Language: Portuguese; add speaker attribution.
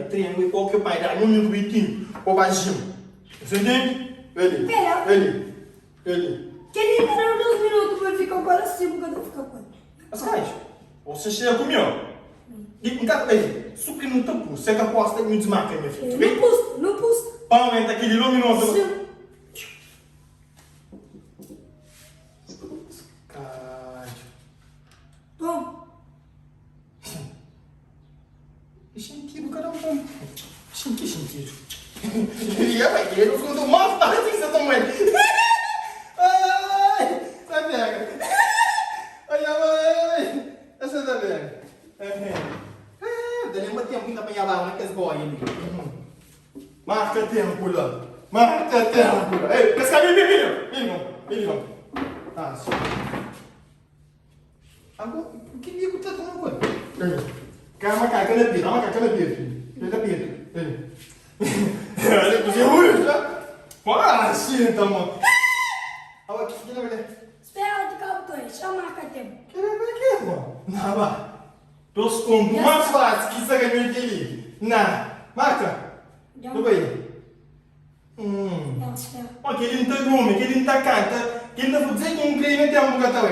Speaker 1: treina, qual que é o pai da não me cuidinho, o baixinho. Você entende? Ele.
Speaker 2: Que ele entrou 2 minutos para ficar agora assim, porque eu ficar com ele.
Speaker 1: Mas cai, você chega comigo. E então, sucre no topo, você que aposta que me desmarca, minha filha.
Speaker 2: Não pus.
Speaker 1: Pão, entra aqui de luminoso.
Speaker 2: Sim. Bom.
Speaker 1: Sentido, caramba. Que sentido? E vai querer o fundo mal, tá? Assim, você toma ele. Ai, tá pega. Olha, mãe. Essa tá pega. Dali uma tempo ainda apanhar lá, naqueles boy ali. Marca tempo lá. Ei, pesca menino. Ah, sim. Agora, o que ligo tá dando agora? Calma, cara, cadê Pedro? Cadê Pedro? Olha, que ruim, já. Ah, sim, então, mano. Olha aqui, que mulher.
Speaker 2: Espera de calma, chama a tempo.
Speaker 1: Que é, mano? Não, vai. Pelos combos mais fáceis que isso é que eu ali. Não, marca. Tudo bem. Olha, que ele não tá gume, que ele não tá canta, que ele não tá dizer que um crime tem um bocado.